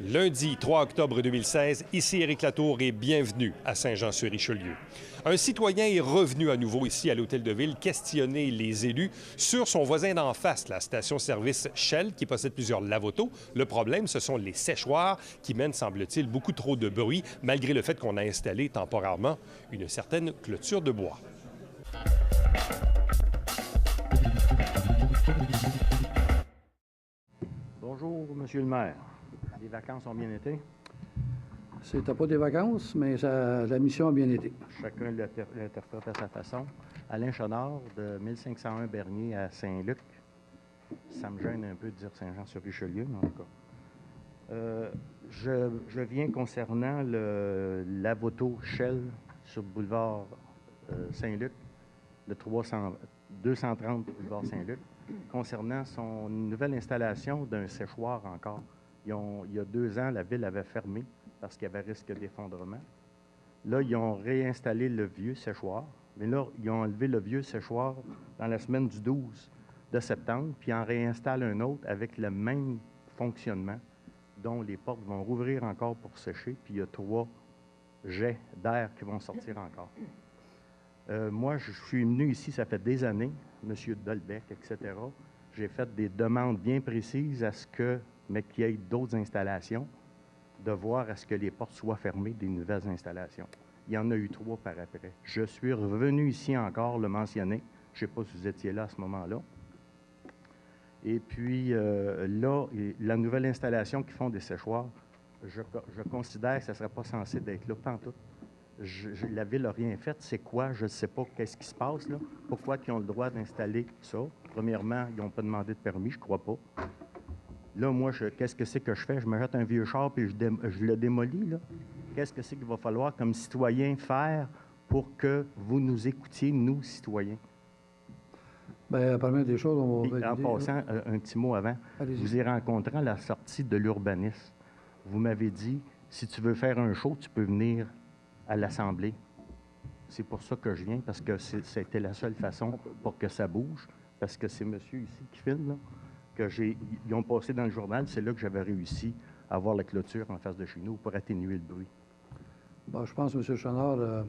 Lundi 3 octobre 2016, ici Éric Latour et bienvenue à Saint-Jean-sur-Richelieu. Un citoyen est revenu à nouveau ici à l'Hôtel de Ville questionner les élus sur son voisin d'en face, la station-service Shell, qui possède plusieurs lave-autos. Le problème, ce sont les séchoirs qui mènent, semble-t-il, beaucoup trop de bruit, malgré le fait qu'on a installé temporairement une certaine clôture de bois. Bonjour, Monsieur le maire. Les vacances ont bien été? C'était pas des vacances, mais la mission a bien été. Chacun l'interprète à sa façon. Alain Chonard, de 1501 Bernier à Saint-Luc. Ça me gêne un peu de dire Saint-Jean-sur-Richelieu, mais en tout cas. Je viens concernant le lave-auto Shell sur le boulevard Saint-Luc, le 230 boulevard Saint-Luc, concernant son nouvelle installation d'un séchoir encore. Il y a 2 ans, la ville avait fermé parce qu'il y avait risque d'effondrement. Là, ils ont réinstallé le vieux séchoir. Mais là, ils ont enlevé le vieux séchoir dans la semaine du 12 de septembre, puis ils en réinstallent un autre avec le même fonctionnement, dont les portes vont rouvrir encore pour sécher, puis il y a 3 jets d'air qui vont sortir encore. Moi, je suis venu ici, ça fait des années, M. Dolbec, etc. J'ai fait des demandes bien précises à ce que, mais qu'il y ait d'autres installations, de voir à ce que les portes soient fermées des nouvelles installations. Il y en a eu 3 par après. Je suis revenu ici encore le mentionner. Je ne sais pas si vous étiez là à ce moment-là. Et puis, là, la nouvelle installation qui font des séchoirs, je considère que ça ne serait pas censé d'être là pantoute. La Ville n'a rien fait. C'est quoi? Je ne sais pas qu'est-ce qui se passe là. Pourquoi ils ont le droit d'installer ça? Premièrement, ils n'ont pas demandé de permis, je ne crois pas. Là, moi, qu'est-ce que c'est que je fais? Je me jette un vieux char puis je le démolis, là. Qu'est-ce que c'est qu'il va falloir comme citoyen faire pour que vous nous écoutiez, nous, citoyens? Bien, la première des choses, on va valider. En passant, un petit mot avant. Vous y rencontrant à la sortie de l'urbanisme, vous m'avez dit, si tu veux faire un show, tu peux venir à l'Assemblée. C'est pour ça que je viens, parce que c'était la seule façon pour que ça bouge, parce que c'est monsieur ici qui filme, là, ils ont passé dans le journal, c'est là que j'avais réussi à avoir la clôture en face de chez nous pour atténuer le bruit. Bon, je pense, M. Chonard,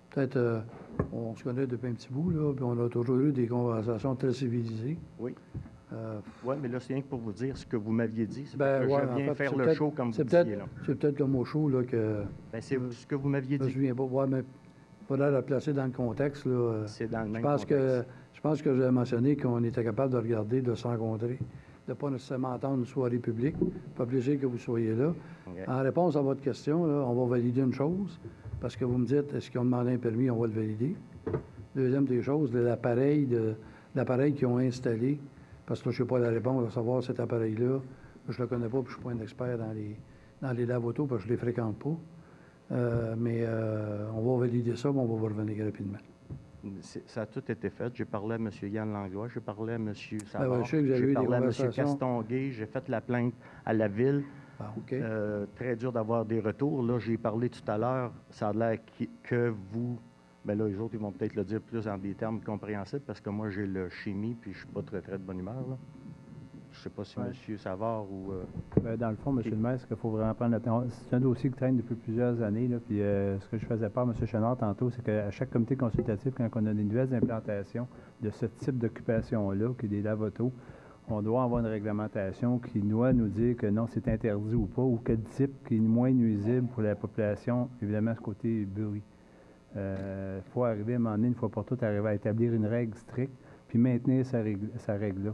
peut-être on se connaît depuis un petit bout, là, puis on a toujours eu des conversations très civilisées. Oui. Oui, mais là, c'est rien que pour vous dire ce que vous m'aviez dit. C'est que je viens faire le show comme vous disiez, là. C'est peut-être comme au show, là, que... Bien, c'est ce que vous m'aviez dit. Je ne me souviens pas. Oui, mais il faudrait la placer dans le contexte, là. C'est dans le même contexte. Je pense que j'ai mentionné qu'on était capable de regarder, de se rencontrer, de ne pas nécessairement attendre une soirée publique. Pas plaisir que vous soyez là. Okay. En réponse à votre question, là, on va valider une chose, parce que vous me dites, est-ce qu'ils ont demandé un permis, on va le valider. Deuxième des choses, l'appareil qu'ils ont installé, parce que là, je ne sais pas la réponse à savoir cet appareil-là. Je ne le connais pas, puis je ne suis pas un expert dans les lave-autos, parce que je ne les fréquente pas. Mais on va valider ça, mais on va vous revenir rapidement. Ça a tout été fait. J'ai parlé à M. Yann Langlois, j'ai parlé à M. Savard, j'ai parlé à M. Castonguay, j'ai fait la plainte à la Ville. Ah, OK. Très dur d'avoir des retours. Là, j'ai parlé tout à l'heure, ça a l'air que vous... Bien là, les autres, ils vont peut-être le dire plus en des termes compréhensibles, parce que moi, j'ai le chimie, puis je suis pas très de bonne humeur, là. Je ne sais pas si M. Savard ou... Bien, dans le fond, M. le maire, ce qu'il faut vraiment prendre le temps, c'est un dossier qui traîne depuis plusieurs années, là, puis ce que je faisais part à M. Chonard tantôt, c'est qu'à chaque comité consultatif, quand on a des nouvelles implantations de ce type d'occupation-là, qui est des lave-autos, on doit avoir une réglementation qui doit nous dire que non, c'est interdit ou pas, ou quel type qui est moins nuisible pour la population, évidemment, ce côté bruit. Il faut arriver à un moment donné, une fois pour toutes, arriver à établir une règle stricte, puis maintenir sa règle-là.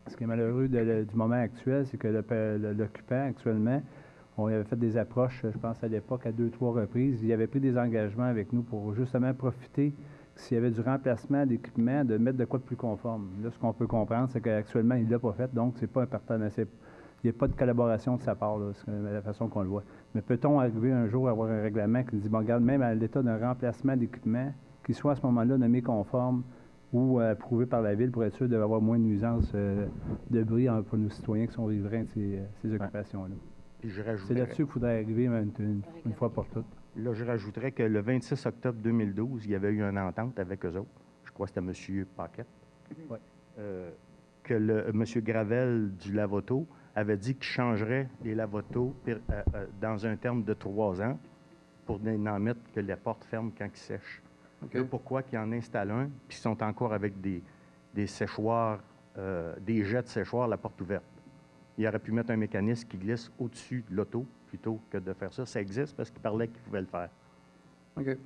Ce qui est malheureux du moment actuel, c'est que l'occupant, actuellement, on avait fait des approches, je pense à l'époque, à 2-3 reprises. Il avait pris des engagements avec nous pour justement profiter, s'il y avait du remplacement d'équipement, de mettre de quoi de plus conforme. Là, ce qu'on peut comprendre, c'est qu'actuellement, il ne l'a pas fait, donc c'est pas un partenaire. Il n'y a pas de collaboration de sa part, là, c'est la façon qu'on le voit. Mais peut-on arriver un jour à avoir un règlement qui dit, bon, regarde, même à l'état d'un remplacement d'équipement, qu'il soit à ce moment-là nommé conforme ou approuvé par la Ville pour être sûr d'avoir moins de nuisances de bruit pour nos citoyens qui sont riverains de ces occupations-là. C'est là-dessus qu'il faudrait arriver une fois pour toutes. Là, je rajouterais que le 26 octobre 2012, il y avait eu une entente avec eux autres. Je crois que c'était M. Paquette. Oui. Que M. Gravel du Lavoto avait dit qu'il changerait les lave-autos dans un terme de 3 ans pour n'en mettre que la porte ferme quand ils sèchent. OK. Là, pourquoi qu'ils en installent un, puis ils sont encore avec des séchoirs, des jets de séchoir, la porte ouverte. Il aurait pu mettre un mécanisme qui glisse au-dessus de l'auto plutôt que de faire ça. Ça existe parce qu'il parlait qu'il pouvait le faire. OK.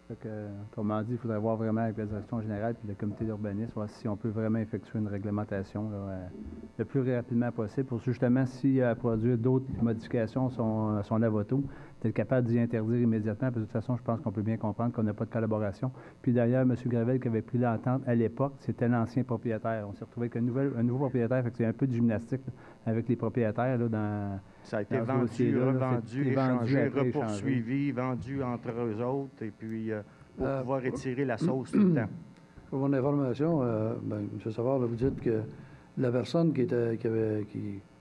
Fait que, autrement dit, il faudrait voir vraiment avec la direction générale et le comité d'urbanisme, voir si on peut vraiment effectuer une réglementation là, le plus rapidement possible pour justement, s'il a à produire d'autres modifications à son lave-auto, d'être capable d'y interdire immédiatement. Parce que de toute façon, je pense qu'on peut bien comprendre qu'on n'a pas de collaboration. Puis d'ailleurs, M. Gravel qui avait pris l'entente à l'époque, c'était l'ancien propriétaire. On s'est retrouvé avec un nouveau propriétaire, fait que c'est un peu de gymnastique là, avec les propriétaires là, dans... Ça a été dans ce vendu, dossier-là, là, revendu, c'est échangé, après, repoursuivi, vendu entre eux autres, et puis pour pouvoir étirer la sauce tout le temps. Pour mon information, M. Savard, là, vous dites que la personne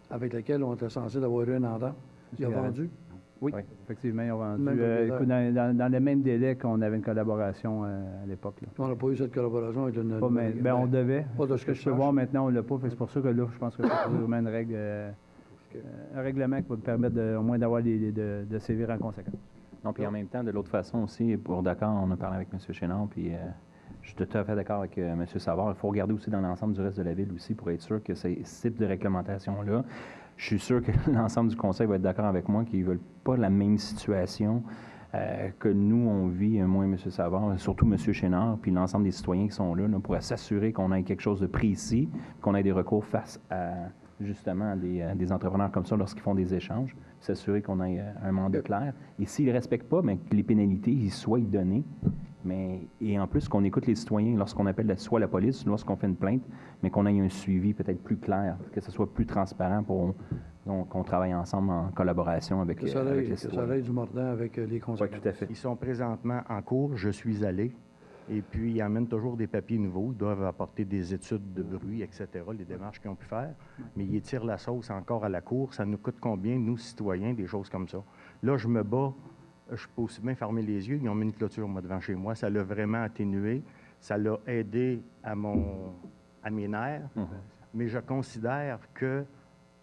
avec laquelle on était censé avoir eu un entente, il a vendu? Oui, effectivement, ils ont vendu. Même propriétaire. Écoute, dans le même délai qu'on avait une collaboration à l'époque. Là. On n'a pas eu cette collaboration avec le... Pas on devait. Pas de ce que je peux voir maintenant, on ne l'a pas. C'est pour ça que là, je pense que c'est vraiment une règle, un règlement qui va nous permettre au moins d'avoir de sévir en conséquence. Non, puis en même temps, de l'autre façon aussi, pour d'accord, on a parlé avec M. Chénard, puis je suis tout à fait d'accord avec M. Savard. Il faut regarder aussi dans l'ensemble du reste de la ville aussi pour être sûr que ce type de réglementation-là, je suis sûr que l'ensemble du conseil va être d'accord avec moi qu'ils ne veulent pas la même situation que nous, on vit, moi et M. Savard, surtout M. Chénard, puis l'ensemble des citoyens qui sont là, pour s'assurer qu'on ait quelque chose de précis, qu'on ait des recours face à justement des entrepreneurs comme ça lorsqu'ils font des échanges, s'assurer qu'on ait un mandat clair. Et s'ils ne respectent pas, bien, que les pénalités ils soient données. Et en plus, qu'on écoute les citoyens lorsqu'on appelle soit la police, lorsqu'on fait une plainte, mais qu'on ait un suivi peut-être plus clair, que ce soit plus transparent pour qu'on travaille ensemble en collaboration avec les citoyens. Que ça aille du mordant avec les conséquences. Oui, tout à fait. Ils sont présentement en cours, je suis allé, et puis ils amènent toujours des papiers nouveaux, ils doivent apporter des études de bruit, etc., les démarches qu'ils ont pu faire, mais ils étirent la sauce encore à la cour. Ça nous coûte combien, nous, citoyens, des choses comme ça? Là, je me bats. Je peux aussi bien fermer les yeux. Ils ont mis une clôture, moi, devant chez moi. Ça l'a vraiment atténué. Ça l'a aidé à mes nerfs. Mais je considère que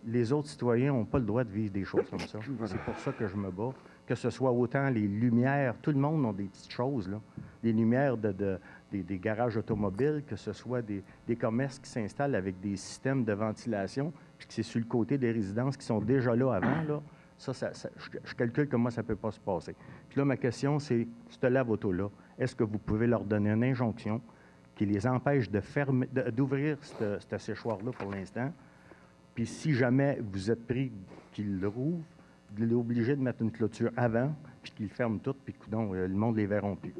les autres citoyens n'ont pas le droit de vivre des choses comme ça. C'est pour ça que je me bats. Que ce soit autant les lumières, tout le monde a des petites choses, là. Les lumières des garages automobiles, que ce soit des commerces qui s'installent avec des systèmes de ventilation, puis que c'est sur le côté des résidences qui sont déjà là avant, là. Je calcule comment ça ne peut pas se passer. Puis là, ma question, c'est, ce lave-auto-là, est-ce que vous pouvez leur donner une injonction qui les empêche d'ouvrir ce séchoir-là pour l'instant? Puis si jamais vous êtes pris qu'ils le rouvrent, vous l'êtes obligé de mettre une clôture avant, puis qu'ils ferment tout, puis coudonc, le monde ne les verront plus.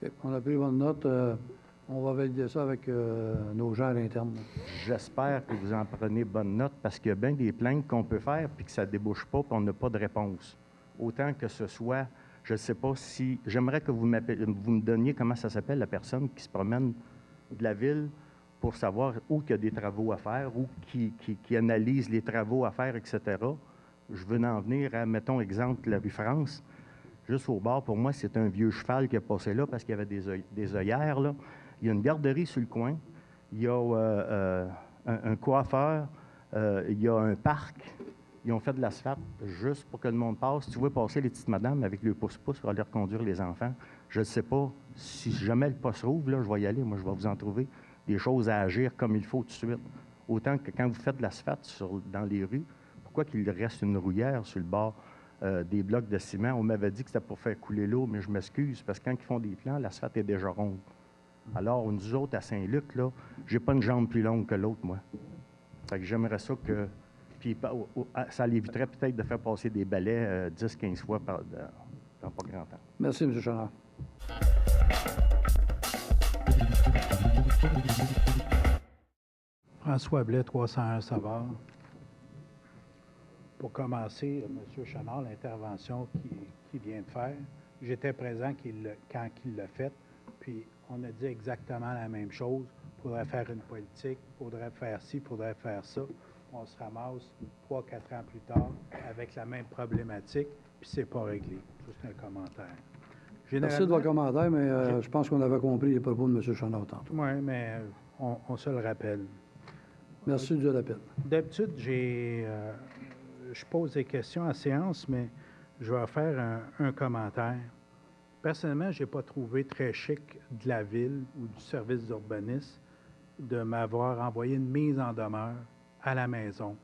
OK. On a pris bonne note. On va valider ça avec nos gens à l'interne. J'espère que vous en prenez bonne note parce qu'il y a bien des plaintes qu'on peut faire puis que ça ne débouche pas puis on n'a pas de réponse. Autant que ce soit, je ne sais pas si... J'aimerais que vous me donniez comment ça s'appelle, la personne qui se promène de la ville pour savoir où il y a des travaux à faire, où qui analyse les travaux à faire, etc. Je veux en venir à, mettons, exemple, la rue France. Juste au bord, pour moi, c'est un vieux cheval qui est passé là parce qu'il y avait des œillères, là. Il y a une garderie sur le coin, il y a un coiffeur, il y a un parc. Ils ont fait de l'asphalte juste pour que le monde passe. Tu vois passer les petites madames avec le pouce-pouce pour aller reconduire les enfants. Je ne sais pas si jamais le poste rouvre, là, je vais y aller. Moi, je vais vous en trouver des choses à agir comme il faut tout de suite. Autant que quand vous faites de l'asphalte dans les rues, pourquoi qu'il reste une rouillère sur le bord des blocs de ciment? On m'avait dit que c'était pour faire couler l'eau, mais je m'excuse parce que quand ils font des plans, l'asphalte est déjà ronde. Alors, nous autres, à Saint-Luc, là, j'ai pas une jambe plus longue que l'autre, moi. Fait que j'aimerais ça que... Puis ça l'éviterait peut-être de faire passer des balais 10-15 fois dans pas grand temps. Merci, M. Chénard. François Blais, 301 Savard. Pour commencer, M. Chénard, l'intervention qu'il vient de faire, j'étais présent quand il l'a fait, puis on a dit exactement la même chose. Il faudrait faire une politique, il faudrait faire ci, il faudrait faire ça. On se ramasse 3-4 ans plus tard avec la même problématique, puis c'est pas réglé. Juste un commentaire. Merci de votre commentaire, mais je pense qu'on avait compris les propos de M. Chénard tantôt. Oui, mais on se le rappelle. Merci de la peine. D'habitude, je pose des questions en séance, mais je vais faire un commentaire. Personnellement, je n'ai pas trouvé très chic de la Ville ou du service d'urbanisme de m'avoir envoyé une mise en demeure à la maison,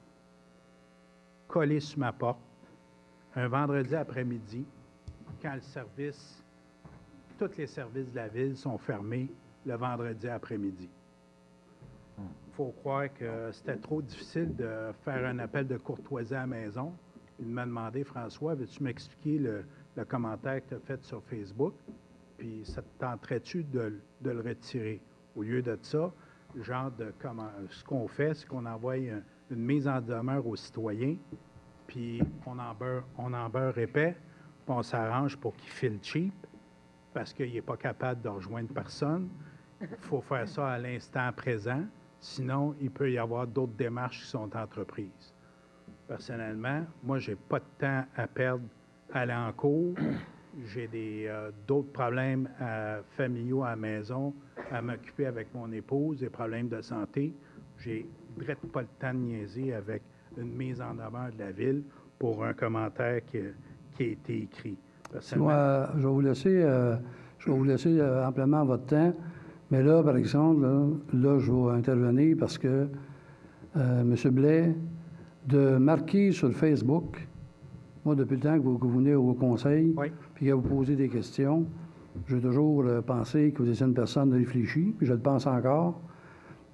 collée sur ma porte, un vendredi après-midi, quand tous les services de la Ville sont fermés le vendredi après-midi. Il faut croire que c'était trop difficile de faire un appel de courtoisie à la maison. Il m'a demandé, François, veux-tu m'expliquer le commentaire que tu as fait sur Facebook? Puis ça te tenterait-tu de le retirer? Au lieu de ça, ce qu'on fait, c'est qu'on envoie une mise en demeure aux citoyens, puis on en beurre épais, puis on s'arrange pour qu'il file cheap, parce qu'il n'est pas capable de rejoindre personne. Il faut faire ça à l'instant présent. Sinon, il peut y avoir d'autres démarches qui sont entreprises. Personnellement, moi, je n'ai pas de temps à perdre à aller en cours. J'ai d'autres problèmes familiaux à la maison à m'occuper avec mon épouse, des problèmes de santé. J'ai direct pas le temps de niaiser avec une mise en demeure de la Ville pour un commentaire qui a été écrit. Moi, je vais vous laisser amplement votre temps. Mais là, par exemple, là, je vais intervenir parce que M. Blais, de marquer sur Facebook, moi, depuis le temps que vous venez au conseil, oui, puis que vous posez des questions, j'ai toujours pensé que vous étiez une personne réfléchie, puis je le pense encore,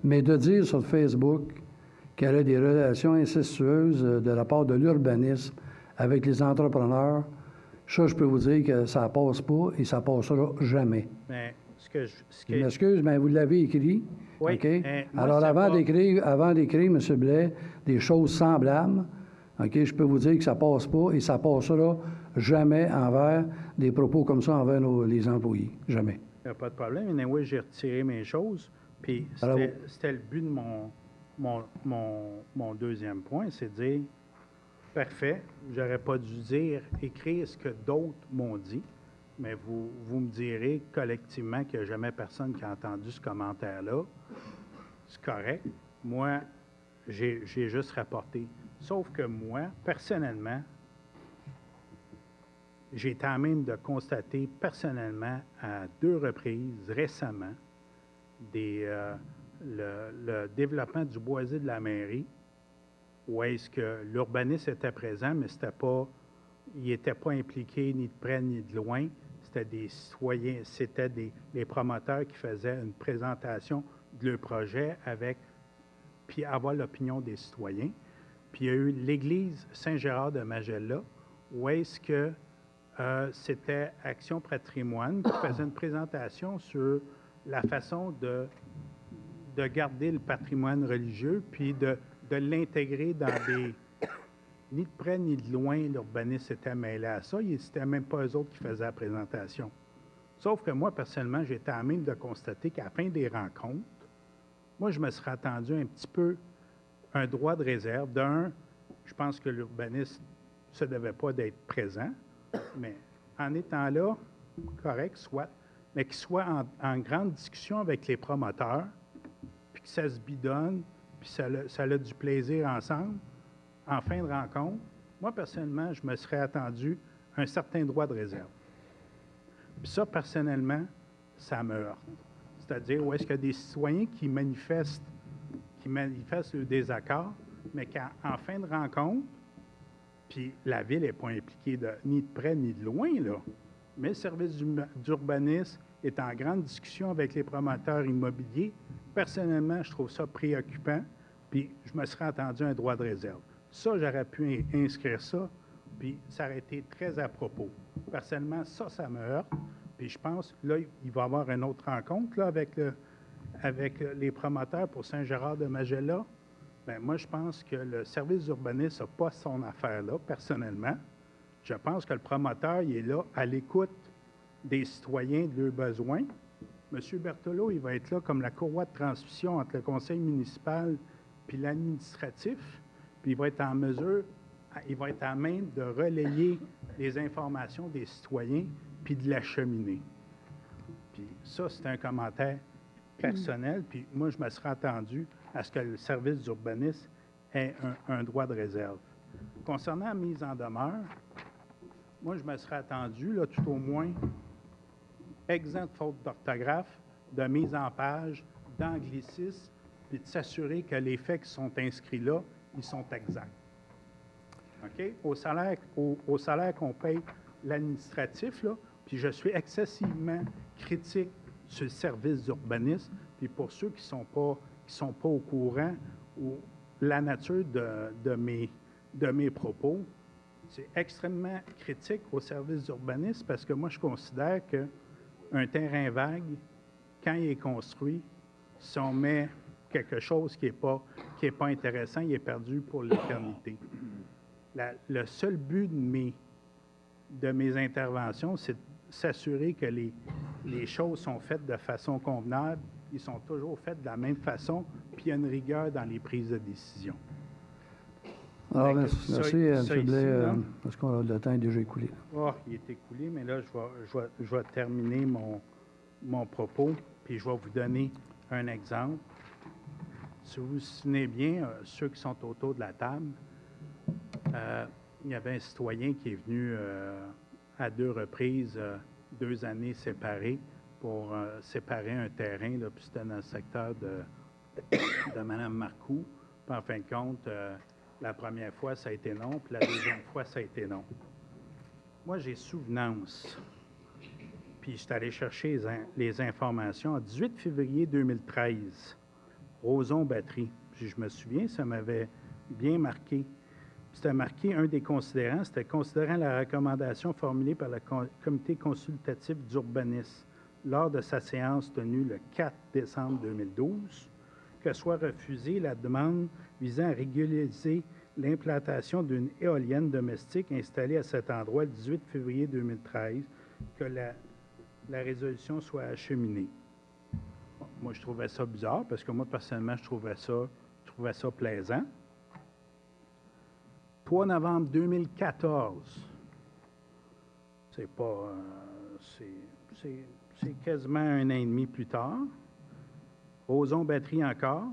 mais de dire sur Facebook qu'elle a des relations incestueuses de la part de l'urbanisme avec les entrepreneurs, ça, je peux vous dire que ça ne passe pas et ça ne passera jamais. Mais Je m'excuse, mais vous l'avez écrit. Oui. OK? Alors, avant d'écrire, M. Blais, des choses semblables, OK, je peux vous dire que ça ne passe pas et ça ne passera jamais envers des propos comme ça envers les employés. Jamais. Il n'y a pas de problème. Mais oui, j'ai retiré mes choses. Puis c'était le but de mon deuxième point, c'est de dire, parfait, j'aurais pas dû écrire ce que d'autres m'ont dit. Mais vous me direz collectivement qu'il n'y a jamais personne qui a entendu ce commentaire-là. C'est correct. Moi, j'ai juste rapporté. Sauf que moi, personnellement, j'ai été à même de constater personnellement à 2 reprises récemment le développement du boisé de la mairie, où est-ce que l'urbaniste était présent, mais il n'était pas impliqué ni de près ni de loin. C'était des citoyens, c'était les promoteurs qui faisaient une présentation de leur projet puis avoir l'opinion des citoyens. Puis il y a eu l'église Saint-Gérard de Magella, où est-ce que c'était Action Patrimoine qui faisait une présentation sur la façon de garder le patrimoine religieux, puis de l'intégrer dans des... Ni de près ni de loin, l'urbaniste s'était mêlé à ça. C'était même pas eux autres qui faisaient la présentation. Sauf que moi, personnellement, j'étais à même de constater qu'à la fin des rencontres, moi, je me serais attendu un petit peu un droit de réserve. D'un, je pense que l'urbaniste ne se devait pas d'être présent, mais en étant là, correct, soit, mais qu'il soit en grande discussion avec les promoteurs, puis que ça se bidonne, puis ça a du plaisir ensemble. En fin de rencontre, moi, personnellement, je me serais attendu un certain droit de réserve. Puis ça, personnellement, ça me heurte. C'est-à-dire, où est-ce qu'il y a des citoyens qui manifestent le désaccord, mais qu'en fin de rencontre, puis la Ville n'est pas impliquée ni de près ni de loin, là, mais le service d'urbanisme est en grande discussion avec les promoteurs immobiliers. Personnellement, je trouve ça préoccupant, puis je me serais attendu un droit de réserve. Ça, j'aurais pu inscrire ça, puis ça aurait été très à propos. Personnellement, ça me heurte. Puis je pense, là, il va y avoir une autre rencontre là, avec les promoteurs pour Saint-Gérard de Magella. Bien, moi, je pense que le service d'urbanisme n'a pas son affaire là, personnellement. Je pense que le promoteur, il est là à l'écoute des citoyens, de leurs besoins. M. Berthelot, il va être là comme la courroie de transmission entre le conseil municipal puis l'administratif. Puis il va être à même de relayer les informations des citoyens puis de l'acheminer. Puis ça, c'est un commentaire personnel. Puis moi, je me serais attendu à ce que le service d'urbanisme ait un droit de réserve. Concernant la mise en demeure, moi, je me serais attendu, là, tout au moins, exempt de faute d'orthographe, de mise en page, d'anglicisme, puis de s'assurer que les faits qui sont inscrits là, ils sont exacts. OK? Au salaire qu'on paye l'administratif, là, puis je suis excessivement critique sur le service d'urbanisme, puis pour ceux qui sont pas au courant ou la nature de mes propos, c'est extrêmement critique au service d'urbanisme parce que moi, je considère qu'un terrain vague, quand il est construit, si on met quelque chose qui est pas intéressant, il est perdu pour l'éternité. Le seul but de mes interventions, c'est de s'assurer que les choses sont faites de façon convenable, ils sont toujours faites de la même façon, puis il y a une rigueur dans les prises de décision. Alors, merci, M. Blais. Parce que le temps est déjà écoulé. Oh, il est écoulé, mais là, je vais terminer mon propos, puis je vais vous donner un exemple. Si vous vous souvenez bien, ceux qui sont autour de la table, il y avait un citoyen qui est venu à 2 reprises, 2 années séparées, pour séparer un terrain, là, puis c'était dans le secteur de Mme Marcoux. Puis en fin de compte, la première fois, ça a été non, puis la deuxième fois, ça a été non. Moi, j'ai souvenance, puis je suis allé chercher les informations. En 18 février 2013, Roson-Batterie, puis je me souviens, ça m'avait bien marqué. C'était marqué, un des considérants, c'était considérant la recommandation formulée par le comité consultatif d'urbanisme lors de sa séance tenue le 4 décembre 2012, que soit refusée la demande visant à régulariser l'implantation d'une éolienne domestique installée à cet endroit le 18 février 2013, que la résolution soit acheminée. Bon, moi, je trouvais ça bizarre, parce que moi, personnellement, je trouvais ça plaisant. 3 novembre 2014, c'est quasiment 1 an et demi plus tard, Roson-Batterie encore,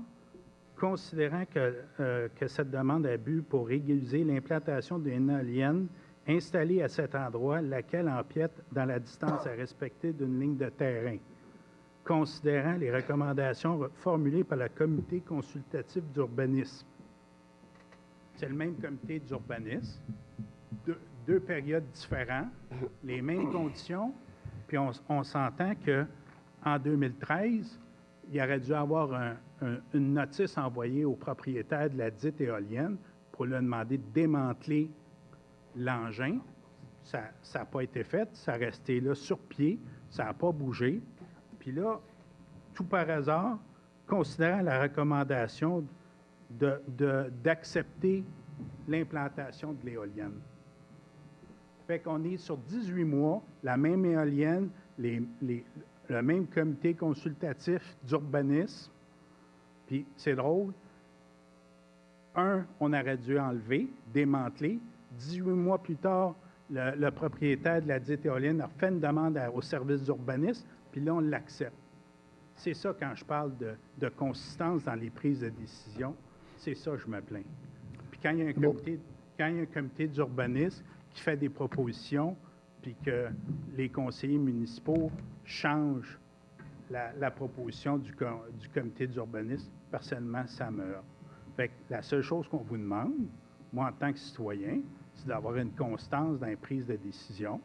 considérant que cette demande a but pour régulariser l'implantation d'une éolienne installée à cet endroit, laquelle empiète dans la distance à respecter d'une ligne de terrain, considérant les recommandations formulées par le comité consultatif d'urbanisme. C'est le même comité d'urbanisme, 2 périodes différentes, les mêmes conditions, puis on s'entend qu'en 2013, il aurait dû avoir une notice envoyée au propriétaire de la dite éolienne pour lui demander de démanteler l'engin. Ça n'a pas été fait, ça a resté là sur pied, ça n'a pas bougé. Puis là, tout par hasard, considérant la recommandation d'accepter l'implantation de l'éolienne. Fait qu'on est sur 18 mois, la même éolienne, le même comité consultatif d'urbanisme. Puis c'est drôle, on aurait dû enlever, démanteler. 18 mois plus tard, le propriétaire de la dite éolienne a fait une demande au service d'urbanisme, puis là, on l'accepte. C'est ça, quand je parle de consistance dans les prises de décision, c'est ça que je me plains. Puis quand il y a un comité d'urbanisme qui fait des propositions, puis que les conseillers municipaux changent la proposition du comité d'urbanisme, personnellement, ça me heurte. Fait que la seule chose qu'on vous demande, moi, en tant que citoyen, c'est d'avoir une constance dans les prises de décision,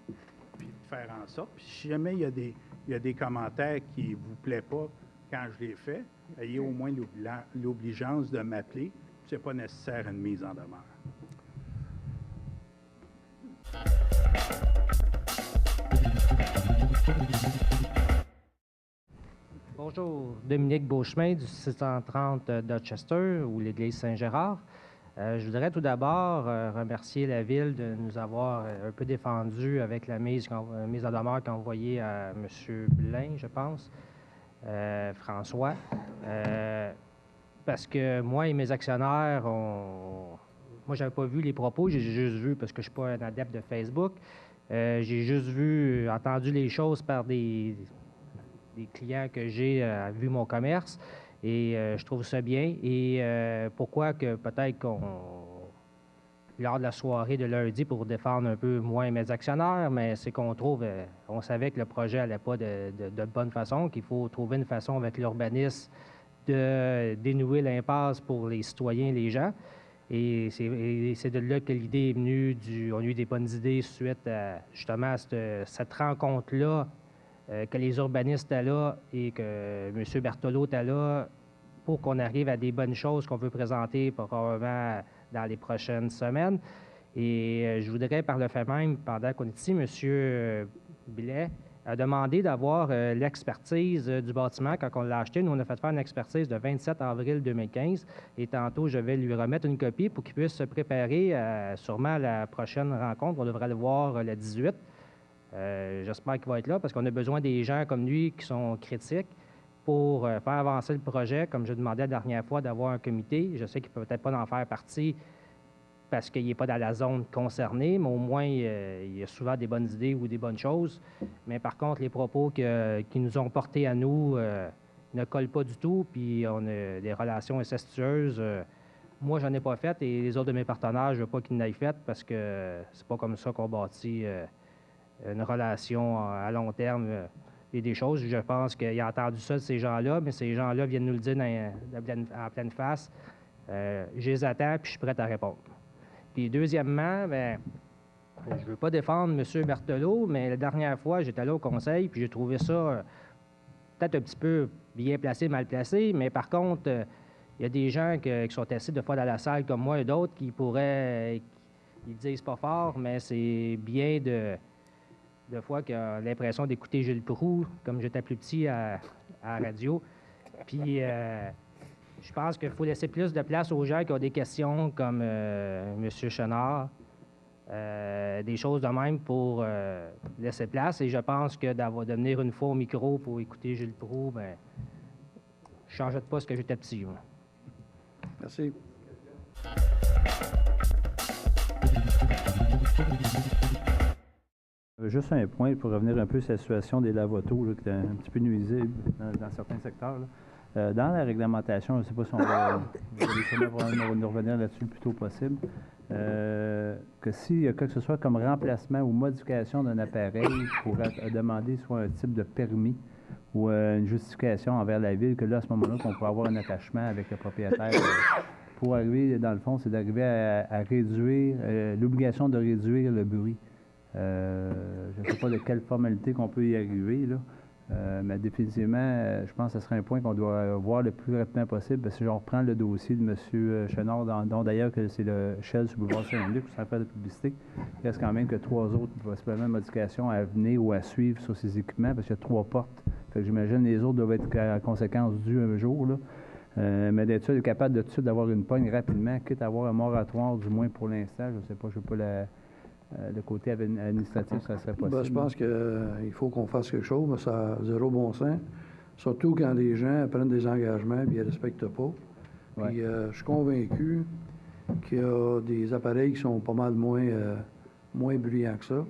puis de faire en sorte. Puis si jamais il y a des commentaires qui ne vous plaisent pas quand je les fais, ayez au moins l'obligeance de m'appeler. Ce n'est pas nécessaire une mise en demeure. Bonjour, Dominique Beauchemin du 630 Dorchester ou l'église Saint-Gérard. Je voudrais tout d'abord remercier la Ville de nous avoir un peu défendus avec la mise en demeure qu'a envoyée à M. Blain, je pense, François. Parce que moi et mes actionnaires, moi, je n'avais pas vu les propos, j'ai juste vu, parce que je ne suis pas un adepte de Facebook, j'ai juste entendu les choses par des clients que j'ai vu mon commerce. Et je trouve ça bien. Et pourquoi que peut-être lors de la soirée de lundi, pour défendre un peu moins mes actionnaires, mais c'est qu'on trouve, on savait que le projet n'allait pas de bonne façon, qu'il faut trouver une façon avec l'urbanisme de dénouer l'impasse pour les citoyens, les gens. Et c'est de là que l'idée est venue. On a eu des bonnes idées suite justement à cette rencontre-là, que les urbanistes étaient là et que M. Berthelot était là pour qu'on arrive à des bonnes choses qu'on veut présenter probablement dans les prochaines semaines. Et je voudrais, par le fait même, pendant qu'on est ici, M. Blais a demandé d'avoir l'expertise du bâtiment quand on l'a acheté. Nous, on a fait faire une expertise le 27 avril 2015 et tantôt, je vais lui remettre une copie pour qu'il puisse se préparer sûrement à la prochaine rencontre. On devrait le voir le 18. J'espère qu'il va être là parce qu'on a besoin des gens comme lui qui sont critiques pour faire avancer le projet. Comme je demandais la dernière fois d'avoir un comité, je sais qu'il ne peut peut-être pas en faire partie parce qu'il n'est pas dans la zone concernée, mais au moins, il y a souvent des bonnes idées ou des bonnes choses. Mais par contre, les propos qui nous ont portés à nous ne collent pas du tout, puis on a des relations incestueuses. Moi, j'en ai pas fait, et les autres de mes partenaires, je ne veux pas qu'ils n'aient fait, parce que c'est pas comme ça qu'on bâtit une relation à long terme et des choses. Je pense qu'il a entendu ça de ces gens-là, mais ces gens-là viennent nous le dire en pleine face. Je les attends, puis je suis prêt à répondre. Puis deuxièmement, bien, je ne veux pas défendre M. Berthelot, mais la dernière fois, j'étais là au conseil, puis j'ai trouvé ça peut-être un petit peu bien placé, mal placé, mais par contre, il y a des gens qui sont assis de fois dans la salle comme moi et d'autres qui pourraient, ils disent pas fort, mais c'est bien de fois qu'il a l'impression d'écouter Gilles Proulx, comme j'étais plus petit à la radio. Puis je pense qu'il faut laisser plus de place aux gens qui ont des questions comme M. Chenard, des choses de même pour laisser place. Et je pense que de venir une fois au micro pour écouter Gilles Proulx, bien, je ne changeais pas ce que j'étais petit. Moi. Merci. Juste un point pour revenir un peu sur la situation des lavotos, là, qui est un petit peu nuisible dans certains secteurs. Là. Dans la réglementation, je ne sais pas si on va nous revenir là-dessus le plus tôt possible, que s'il y a quoi que ce soit comme remplacement ou modification d'un appareil pour demander soit un type de permis ou une justification envers la ville, que là, à ce moment-là, qu'on pourrait avoir un attachement avec le propriétaire. Pour arriver, dans le fond, c'est d'arriver à réduire, l'obligation de réduire le bruit. Je ne sais pas de quelle formalité qu'on peut y arriver, là. Mais définitivement, je pense que ce serait un point qu'on doit voir le plus rapidement possible, parce que on reprend le dossier de M. Chenard, dont d'ailleurs que c'est le Shell sur le boulevard Saint-Luc, sans faire de publicité. Il reste quand même que 3 autres possiblement modifications à venir ou à suivre sur ces équipements, parce qu'il y a 3 portes. Fait que j'imagine que les autres doivent être en conséquence dues un jour, là. Mais d'être capable de tout de suite d'avoir une pogne rapidement, quitte à avoir un moratoire, du moins pour l'instant, je ne sais pas, je ne sais pas le côté administratif, ça serait possible. Bien, je pense qu'il faut qu'on fasse quelque chose, mais ça a zéro bon sens. Surtout quand les gens prennent des engagements et ils ne respectent pas. Ouais. Puis je suis convaincu qu'il y a des appareils qui sont pas mal moins bruyants que ça.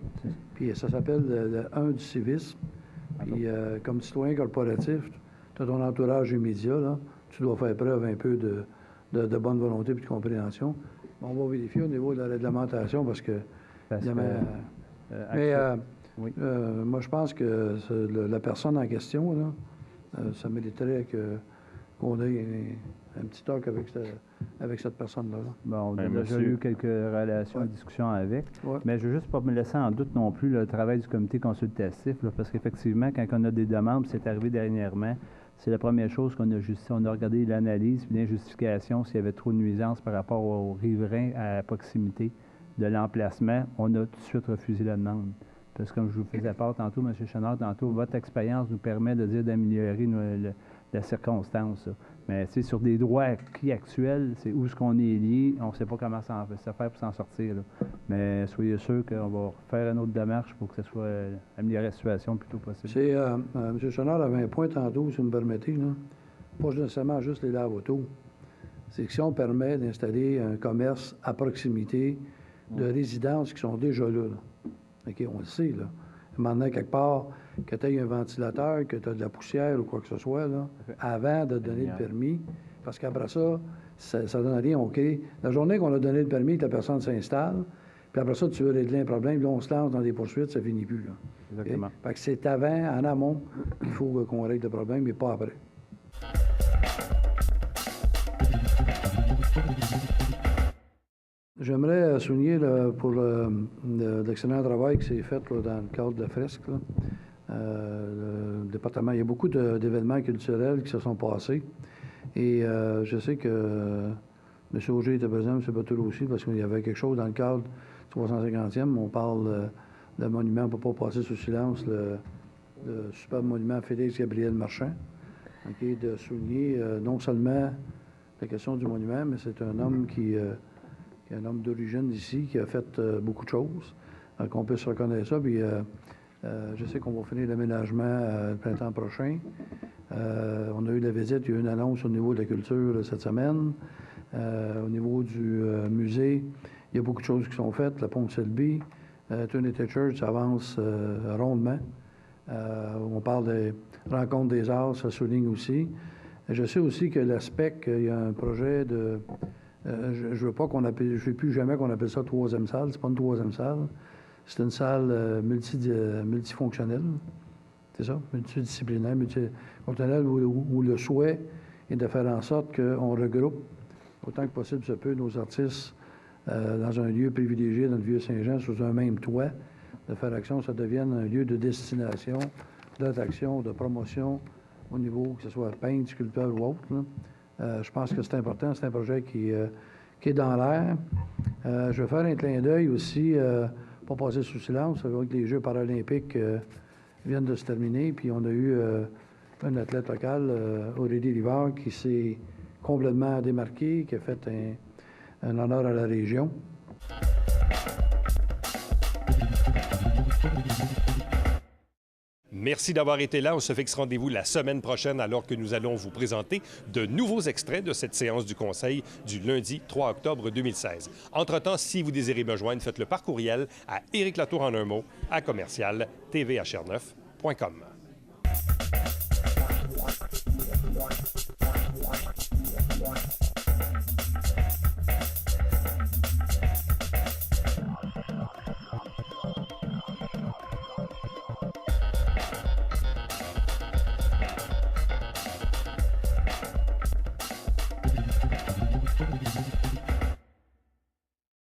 Puis ça s'appelle le 1 du civisme. Puis comme citoyen corporatif, tu as ton entourage immédiat, là. Tu dois faire preuve un peu de bonne volonté et de compréhension. On va vérifier au niveau de la réglementation parce que... oui. Moi, je pense que la personne en question, là, ça mériterait qu'on ait un petit talk avec cette personne-là. Bon, on a déjà eu quelques relations, discussions avec. Mais je ne veux juste pas me laisser en doute non plus le travail du comité consultatif, là, parce qu'effectivement, quand on a des demandes, c'est arrivé dernièrement, c'est la première chose qu'on a justifié. On a regardé l'analyse puis l'injustification s'il y avait trop de nuisances par rapport aux riverains à proximité de l'emplacement. On a tout de suite refusé la demande. Parce que comme je vous faisais part tantôt, M. Chenard, tantôt, votre expérience nous permet de dire d'améliorer la circonstance. Là. Mais sur des droits acquis actuels, c'est où est-ce qu'on est lié, on ne sait pas comment se faire pour s'en sortir. Là. Mais soyez sûr qu'on va faire une autre démarche pour que ce soit améliorer la situation le plus tôt possible. M. Chenard avait un point tantôt, si vous me permettez, là. Pas nécessairement juste les lave-autos. C'est que si on permet d'installer un commerce à proximité de résidences qui sont déjà là. OK, on le sait, là. Maintenant, quelque part, que tu aies un ventilateur, que tu as de la poussière ou quoi que ce soit, là, avant de donner le permis, parce qu'après ça, ça ne donne rien. OK. La journée qu'on a donné le permis, la personne s'installe, puis après ça, tu veux régler un problème, là, on se lance dans des poursuites, ça finit plus. Là. Exactement. Okay? Fait que c'est avant, en amont, qu'il faut qu'on règle le problème, mais pas après. J'aimerais souligner là, pour l'excellent travail qui s'est fait là, dans le cadre de la fresque. Là. Le département, il y a beaucoup d'événements culturels qui se sont passés. Et je sais que M. Auger était présent, M. Batoul aussi, parce qu'il y avait quelque chose dans le cadre du 350e. On parle le monument, on ne peut pas passer sous silence le superbe monument Félix Gabriel Marchand. Okay, de souligner non seulement la question du monument, mais c'est un homme qui est un homme d'origine d'ici, qui a fait beaucoup de choses, qu'on puisse reconnaître ça. Puis je sais qu'on va finir l'aménagement le printemps prochain. On a eu la visite, il y a eu une annonce au niveau de la culture cette semaine. Au niveau du musée, il y a beaucoup de choses qui sont faites. La Pont Selby, Trinity Church avance rondement. On parle des rencontres des arts, ça souligne aussi. Je sais aussi que l'aspect, il y a un projet de... je ne veux pas qu'on appelle, je ne veux plus jamais qu'on appelle ça troisième salle. C'est pas une troisième salle. C'est une salle multifonctionnelle. C'est ça, multidisciplinaire, multifonctionnelle, où le souhait est de faire en sorte qu'on regroupe autant que possible se peut nos artistes dans un lieu privilégié dans le Vieux-Saint-Jean, sous un même toit, de faire action, ça devienne un lieu de destination, d'attraction, de promotion au niveau, que ce soit peintre, sculpteur ou autre. Je pense que c'est important, c'est un projet qui est dans l'air. Je vais faire un clin d'œil aussi, pas passer sous silence, avec les Jeux paralympiques viennent de se terminer, puis on a eu un athlète local, Aurélie Rivard, qui s'est complètement démarqué, qui a fait un honneur à la région. Merci d'avoir été là. On se fixe rendez-vous la semaine prochaine alors que nous allons vous présenter de nouveaux extraits de cette séance du Conseil du lundi 3 octobre 2016. Entre-temps, si vous désirez me joindre, faites-le par courriel à Éric Latour en un mot à commercial tvhr9.com.